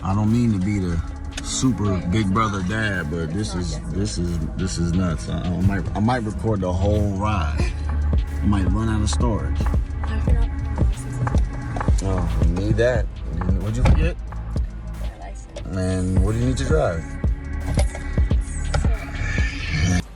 I don't mean to be the super big brother dad, but this is nuts. I might record the whole ride. I might run out of storage. Oh, I need that. What'd you forget? My license. And what do you need to drive?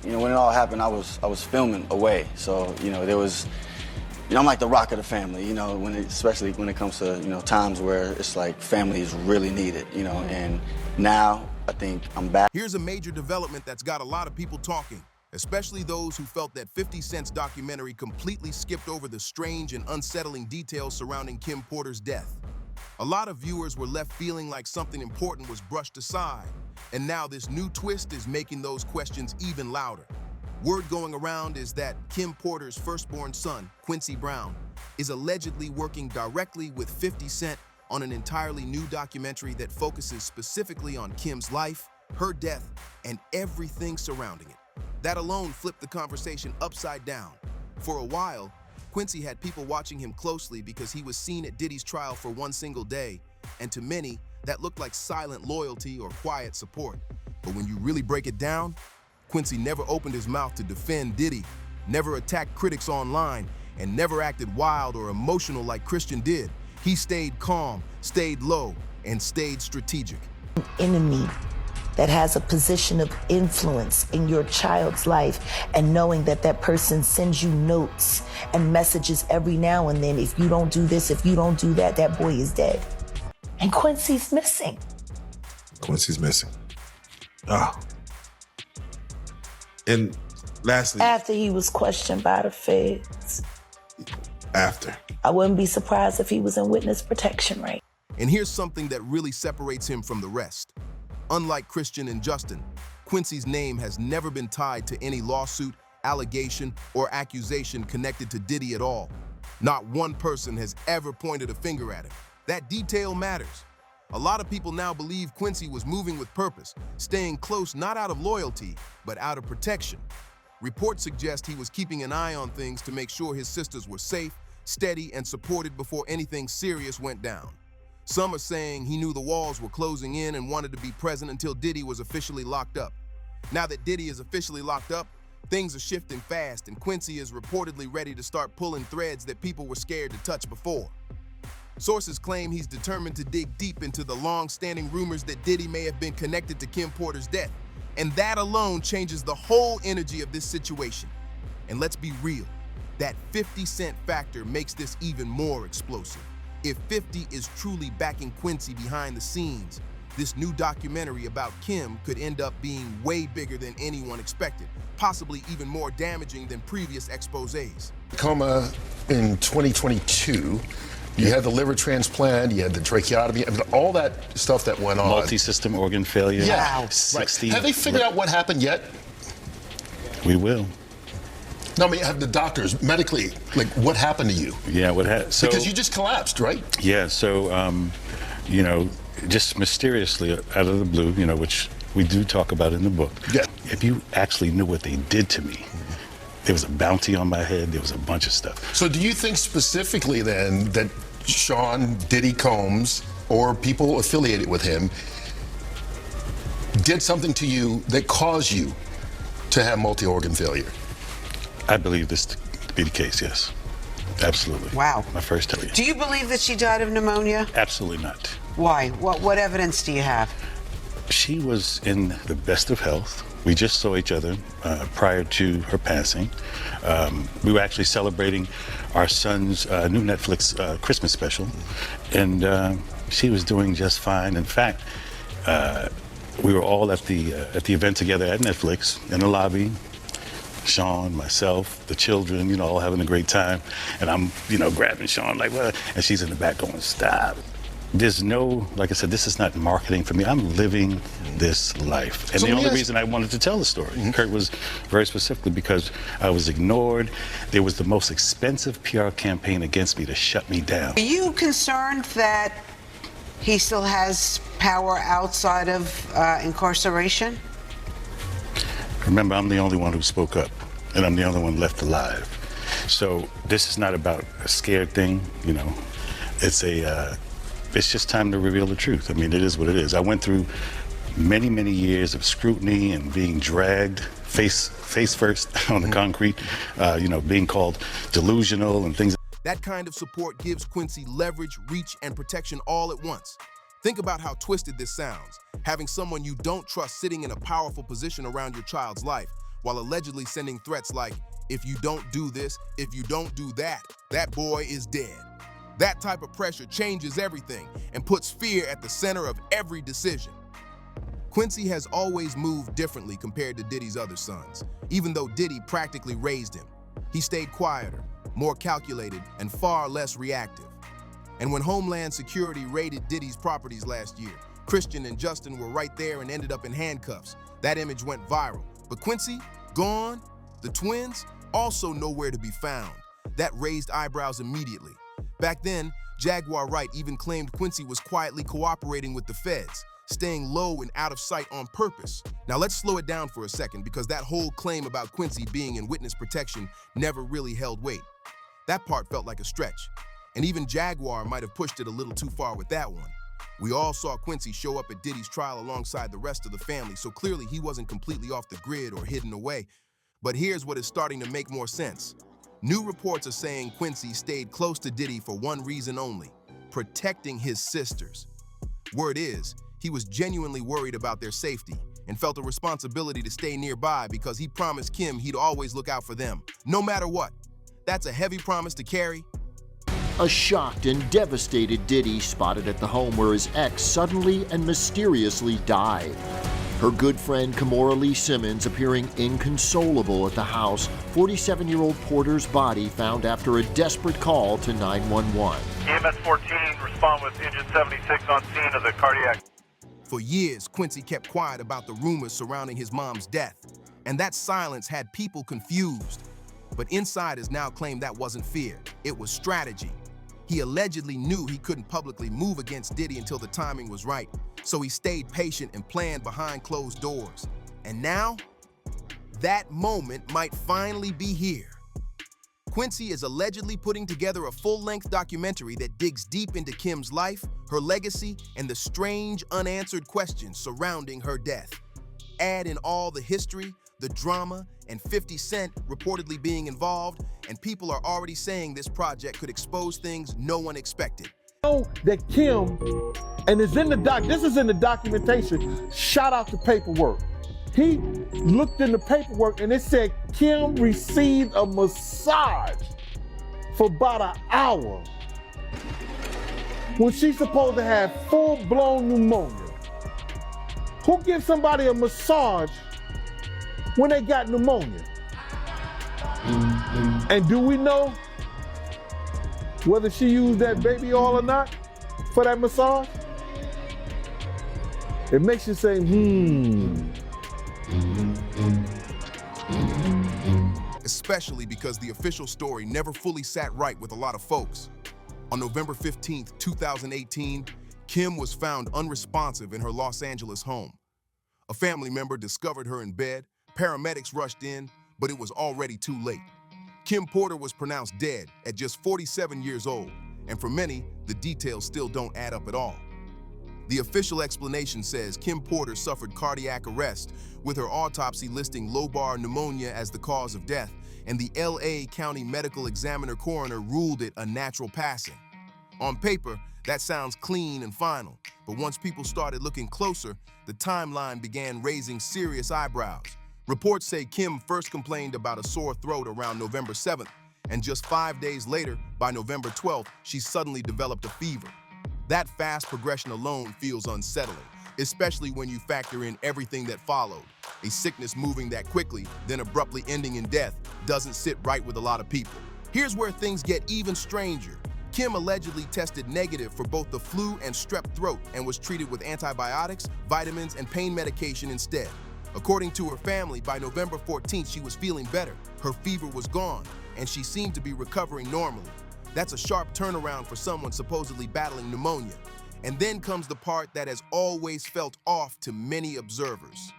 You know, when it all happened, I was filming away, so there was. I'm like the rock of the family, especially when it comes to, times where it's like family is really needed, and now I think I'm back. Here's a major development that's got a lot of people talking, especially those who felt that 50 Cent's documentary completely skipped over the strange and unsettling details surrounding Kim Porter's death. A lot of viewers were left feeling like something important was brushed aside, and now this new twist is making those questions even louder. Word going around is that Kim Porter's firstborn son, Quincy Brown, is allegedly working directly with 50 Cent on an entirely new documentary that focuses specifically on Kim's life, her death, and everything surrounding it. That alone flipped the conversation upside down. For a while, Quincy had people watching him closely because he was seen at Diddy's trial for one single day, and to many, that looked like silent loyalty or quiet support. But when you really break it down, Quincy never opened his mouth to defend Diddy, never attacked critics online, and never acted wild or emotional like Christian did. He stayed calm, stayed low, and stayed strategic. An enemy that has a position of influence in your child's life, and knowing that that person sends you notes and messages every now and then, if you don't do this, if you don't do that, that boy is dead. And Quincy's missing. Quincy's missing. Oh. And lastly, after he was questioned by the feds. After. I wouldn't be surprised if he was in witness protection, right? And here's something that really separates him from the rest. Unlike Christian and Justin, Quincy's name has never been tied to any lawsuit, allegation, or accusation connected to Diddy at all. Not one person has ever pointed a finger at him. That detail matters. A lot of people now believe Quincy was moving with purpose, staying close not out of loyalty, but out of protection. Reports suggest he was keeping an eye on things to make sure his sisters were safe, steady, and supported before anything serious went down. Some are saying he knew the walls were closing in and wanted to be present until Diddy was officially locked up. Now that Diddy is officially locked up, things are shifting fast, and Quincy is reportedly ready to start pulling threads that people were scared to touch before. Sources claim he's determined to dig deep into the long-standing rumors that Diddy may have been connected to Kim Porter's death, and that alone changes the whole energy of this situation. And let's be real, that 50 Cent factor makes this even more explosive. If 50 is truly backing Quincy behind the scenes, this new documentary about Kim could end up being way bigger than anyone expected, possibly even more damaging than previous exposés. Coma in 2022. You had the liver transplant, you had the tracheotomy, I mean, all that stuff that went on. Multi-system organ failure. Yeah, wow. 60. Right. Have they figured out what happened yet? We will. No, I mean, have the doctors medically, like, what happened to you? Yeah, what happened? So, because you just collapsed, right? Yeah, so, just mysteriously out of the blue, which we do talk about in the book. Yeah. If you actually knew what they did to me, there was a bounty on my head, there was a bunch of stuff. So do you think specifically then that Sean Diddy Combs or people affiliated with him did something to you that caused you to have multi-organ failure? I believe this to be the case, yes. Absolutely. Wow. My first time. Do you believe that she died of pneumonia? Absolutely not. Why? What evidence do you have? She was in the best of health. We just saw each other prior to her passing. We were actually celebrating our son's new Netflix Christmas special, and she was doing just fine. In fact, we were all at the event together at Netflix in the lobby. Sean, myself, the children, all having a great time, and I'm, grabbing Sean like, what? And she's in the back going, stop. There's no, like I said, this is not marketing for me. I'm living this life. And so the only reason I wanted to tell the story, Kurt, was very specifically because I was ignored. There was the most expensive PR campaign against me to shut me down. Are you concerned that he still has power outside of incarceration? Remember, I'm the only one who spoke up, and I'm the only one left alive. So this is not about a scared thing, It's it's just time to reveal the truth. I mean, it is what it is. I went through many, many years of scrutiny and being dragged face first on the concrete, being called delusional and things. That kind of support gives Quincy leverage, reach, and protection all at once. Think about how twisted this sounds, having someone you don't trust sitting in a powerful position around your child's life, while allegedly sending threats like, if you don't do this, if you don't do that, that boy is dead. That type of pressure changes everything and puts fear at the center of every decision. Quincy has always moved differently compared to Diddy's other sons, even though Diddy practically raised him. He stayed quieter, more calculated, and far less reactive. And when Homeland Security raided Diddy's properties last year, Christian and Justin were right there and ended up in handcuffs. That image went viral. But Quincy, gone. The twins, also nowhere to be found. That raised eyebrows immediately. Back then, Jaguar Wright even claimed Quincy was quietly cooperating with the feds, staying low and out of sight on purpose. Now let's slow it down for a second, because that whole claim about Quincy being in witness protection never really held weight. That part felt like a stretch. And even Jaguar might have pushed it a little too far with that one. We all saw Quincy show up at Diddy's trial alongside the rest of the family, so clearly he wasn't completely off the grid or hidden away. But here's what is starting to make more sense. New reports are saying Quincy stayed close to Diddy for one reason only: protecting his sisters. Word is, he was genuinely worried about their safety and felt a responsibility to stay nearby because he promised Kim he'd always look out for them, no matter what. That's a heavy promise to carry. A shocked and devastated Diddy spotted at the home where his ex suddenly and mysteriously died. Her good friend Kimora Lee Simmons appearing inconsolable at the house, 47-year-old Porter's body found after a desperate call to 911. EMS 14, respond with engine 76 on scene of the cardiac. For years, Quincy kept quiet about the rumors surrounding his mom's death, and that silence had people confused. But insiders now claim that wasn't fear, it was strategy. He allegedly knew he couldn't publicly move against Diddy until the timing was right, so he stayed patient and planned behind closed doors. And now, that moment might finally be here. Quincy is allegedly putting together a full-length documentary that digs deep into Kim's life, her legacy, and the strange, unanswered questions surrounding her death. Add in all the history, the drama, and 50 Cent reportedly being involved, and people are already saying this project could expose things no one expected. That Kim, and it's in the this is in the documentation, shout out to paperwork. He looked in the paperwork and it said Kim received a massage for about an hour when she's supposed to have full-blown pneumonia. Who gives somebody a massage when they got pneumonia? And do we know whether she used that baby oil or not for that massage? It makes you say, Especially because the official story never fully sat right with a lot of folks. On November 15th, 2018, Kim was found unresponsive in her Los Angeles home. A family member discovered her in bed, paramedics rushed in, but it was already too late. Kim Porter was pronounced dead at just 47 years old, and for many, the details still don't add up at all. The official explanation says Kim Porter suffered cardiac arrest, with her autopsy listing lobar pneumonia as the cause of death, and the LA County Medical Examiner coroner ruled it a natural passing. On paper, that sounds clean and final, but once people started looking closer, the timeline began raising serious eyebrows. Reports say Kim first complained about a sore throat around November 7th, and just 5 days later, by November 12th, she suddenly developed a fever. That fast progression alone feels unsettling, especially when you factor in everything that followed. A sickness moving that quickly, then abruptly ending in death, doesn't sit right with a lot of people. Here's where things get even stranger. Kim allegedly tested negative for both the flu and strep throat and was treated with antibiotics, vitamins, and pain medication instead. According to her family, by November 14th, she was feeling better. Her fever was gone, and she seemed to be recovering normally. That's a sharp turnaround for someone supposedly battling pneumonia. And then comes the part that has always felt off to many observers.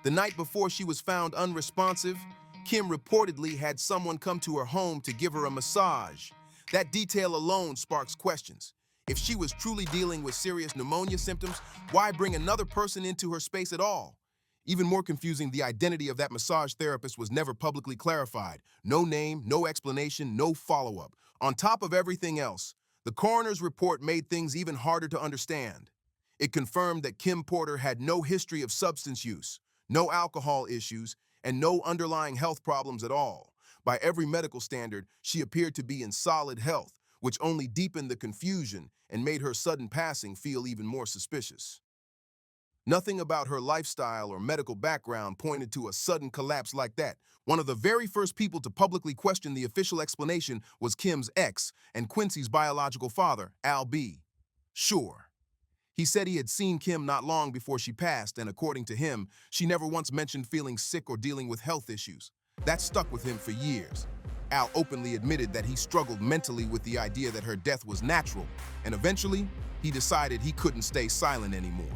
The night before she was found unresponsive, Kim reportedly had someone come to her home to give her a massage. That detail alone sparks questions. If she was truly dealing with serious pneumonia symptoms, why bring another person into her space at all? Even more confusing, the identity of that massage therapist was never publicly clarified. No name, no explanation, no follow-up. On top of everything else, the coroner's report made things even harder to understand. It confirmed that Kim Porter had no history of substance use, no alcohol issues, and no underlying health problems at all. By every medical standard, she appeared to be in solid health, which only deepened the confusion and made her sudden passing feel even more suspicious. Nothing about her lifestyle or medical background pointed to a sudden collapse like that. One of the very first people to publicly question the official explanation was Kim's ex and Quincy's biological father, Al B. Sure. He said he had seen Kim not long before she passed, and according to him, she never once mentioned feeling sick or dealing with health issues. That stuck with him for years. Al openly admitted that he struggled mentally with the idea that her death was natural, and eventually, he decided he couldn't stay silent anymore.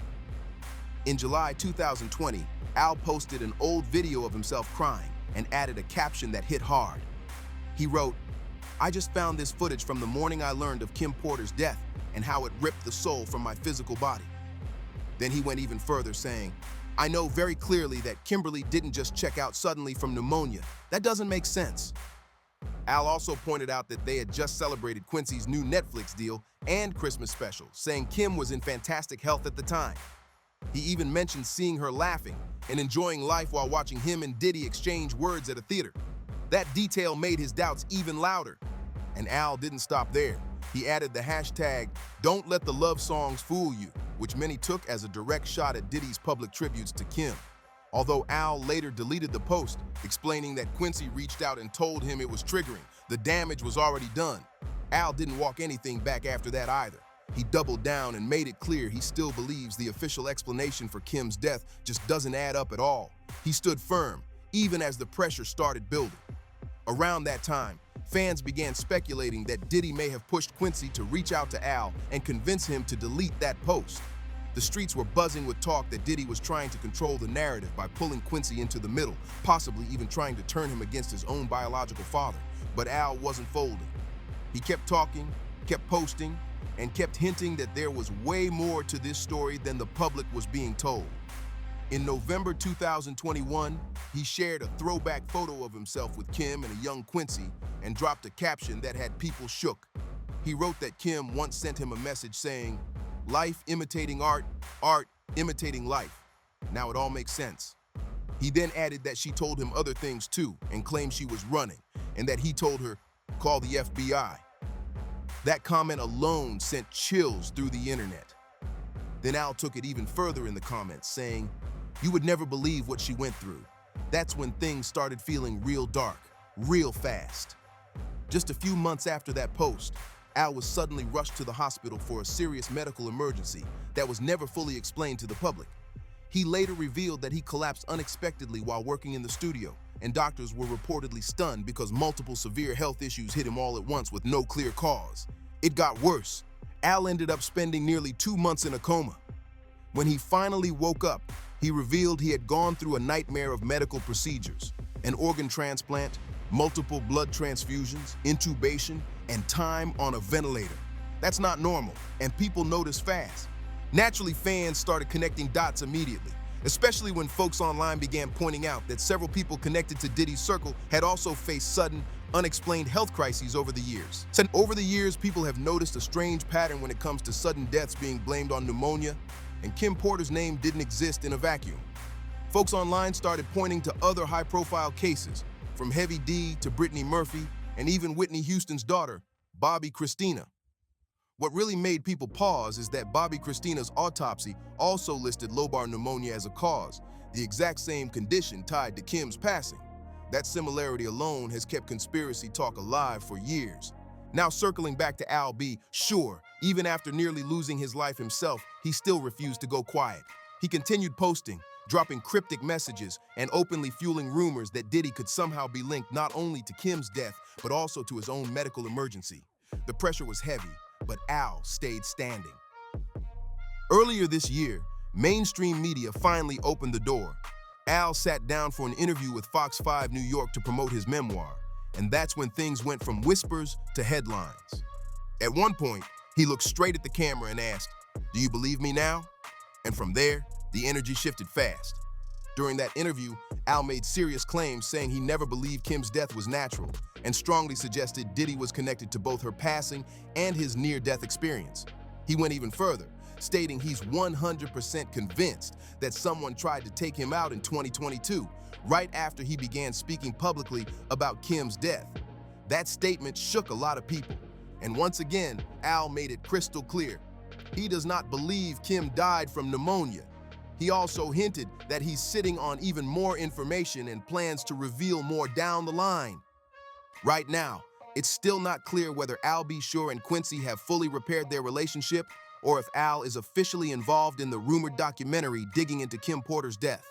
In July 2020, Al posted an old video of himself crying and added a caption that hit hard. He wrote, "I just found this footage from the morning I learned of Kim Porter's death and how it ripped the soul from my physical body." Then he went even further, saying, "I know very clearly that Kimberly didn't just check out suddenly from pneumonia. That doesn't make sense." Al also pointed out that they had just celebrated Quincy's new Netflix deal and Christmas special, saying Kim was in fantastic health at the time. He even mentioned seeing her laughing and enjoying life while watching him and Diddy exchange words at a theater. That detail made his doubts even louder. And Al didn't stop there. He added the hashtag, "Don't let the love songs fool you," which many took as a direct shot at Diddy's public tributes to Kim. Although Al later deleted the post, explaining that Quincy reached out and told him it was triggering, the damage was already done. Al didn't walk anything back after that either. He doubled down and made it clear he still believes the official explanation for Kim's death just doesn't add up at all. He stood firm, even as the pressure started building. Around that time, fans began speculating that Diddy may have pushed Quincy to reach out to Al and convince him to delete that post. The streets were buzzing with talk that Diddy was trying to control the narrative by pulling Quincy into the middle, possibly even trying to turn him against his own biological father. But Al wasn't folding. He kept talking, kept posting, and kept hinting that there was way more to this story than the public was being told. In November 2021, he shared a throwback photo of himself with Kim and a young Quincy and dropped a caption that had people shook. He wrote that Kim once sent him a message saying, "Life imitating art, art imitating life. Now it all makes sense." He then added that she told him other things too and claimed she was running and that he told her, "Call the FBI." That comment alone sent chills through the internet. Then Al took it even further in the comments, saying, "You would never believe what she went through." That's when things started feeling real dark, real fast. Just a few months after that post, Al was suddenly rushed to the hospital for a serious medical emergency that was never fully explained to the public. He later revealed that he collapsed unexpectedly while working in the studio, and doctors were reportedly stunned because multiple severe health issues hit him all at once with no clear cause. It got worse. Al ended up spending nearly 2 months in a coma. When he finally woke up, he revealed he had gone through a nightmare of medical procedures, an organ transplant, multiple blood transfusions, intubation, and time on a ventilator. That's not normal, and people noticed fast. Naturally, fans started connecting dots immediately, especially when folks online began pointing out that several people connected to Diddy's circle had also faced sudden, unexplained health crises over the years. So over the years, people have noticed a strange pattern when it comes to sudden deaths being blamed on pneumonia, and Kim Porter's name didn't exist in a vacuum. Folks online started pointing to other high-profile cases, from Heavy D to Brittany Murphy, and even Whitney Houston's daughter, Bobby Christina. What really made people pause is that Bobby Christina's autopsy also listed lobar pneumonia as a cause, the exact same condition tied to Kim's passing. That similarity alone has kept conspiracy talk alive for years. Now circling back to Al B, sure, even after nearly losing his life himself, he still refused to go quiet. He continued posting, dropping cryptic messages, and openly fueling rumors that Diddy could somehow be linked not only to Kim's death, but also to his own medical emergency. The pressure was heavy, but Al stayed standing. Earlier this year, mainstream media finally opened the door. Al sat down for an interview with Fox 5 New York to promote his memoir, and that's when things went from whispers to headlines. At one point, He looked straight at the camera and asked, "Do you believe me now?" And from there, the energy shifted fast. During that interview, Al made serious claims saying he never believed Kim's death was natural and strongly suggested Diddy was connected to both her passing and his near-death experience. He went even further, stating he's 100% convinced that someone tried to take him out in 2022, right after he began speaking publicly about Kim's death. That statement shook a lot of people, and once again, Al made it crystal clear. He does not believe Kim died from pneumonia. He also hinted that he's sitting on even more information and plans to reveal more down the line. Right now, it's still not clear whether Al B. Sure and Quincy have fully repaired their relationship or if Al is officially involved in the rumored documentary digging into Kim Porter's death.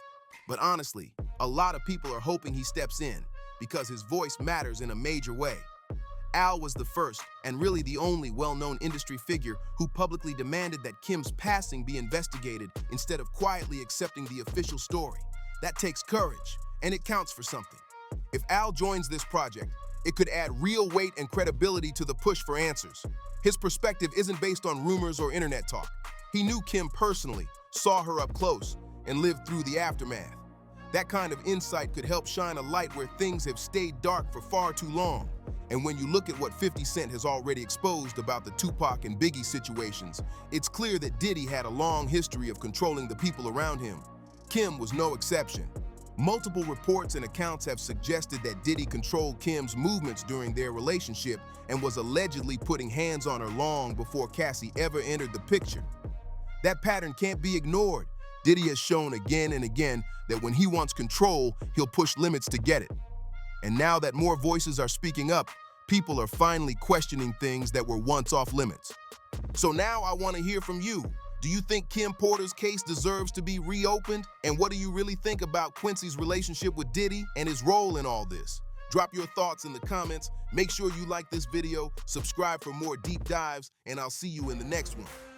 But honestly, a lot of people are hoping he steps in because his voice matters in a major way. Al was the first and really the only well-known industry figure who publicly demanded that Kim's passing be investigated instead of quietly accepting the official story. That takes courage, and it counts for something. If Al joins this project, it could add real weight and credibility to the push for answers. His perspective isn't based on rumors or internet talk. He knew Kim personally, saw her up close, and lived through the aftermath. That kind of insight could help shine a light where things have stayed dark for far too long. And when you look at what 50 Cent has already exposed about the Tupac and Biggie situations, it's clear that Diddy had a long history of controlling the people around him. Kim was no exception. Multiple reports and accounts have suggested that Diddy controlled Kim's movements during their relationship and was allegedly putting hands on her long before Cassie ever entered the picture. That pattern can't be ignored. Diddy has shown again and again that when he wants control, he'll push limits to get it. And now that more voices are speaking up, people are finally questioning things that were once off limits. So now I want to hear from you. Do you think Kim Porter's case deserves to be reopened? And what do you really think about Quincy's relationship with Diddy and his role in all this? Drop your thoughts in the comments. Make sure you like this video, subscribe for more deep dives, and I'll see you in the next one.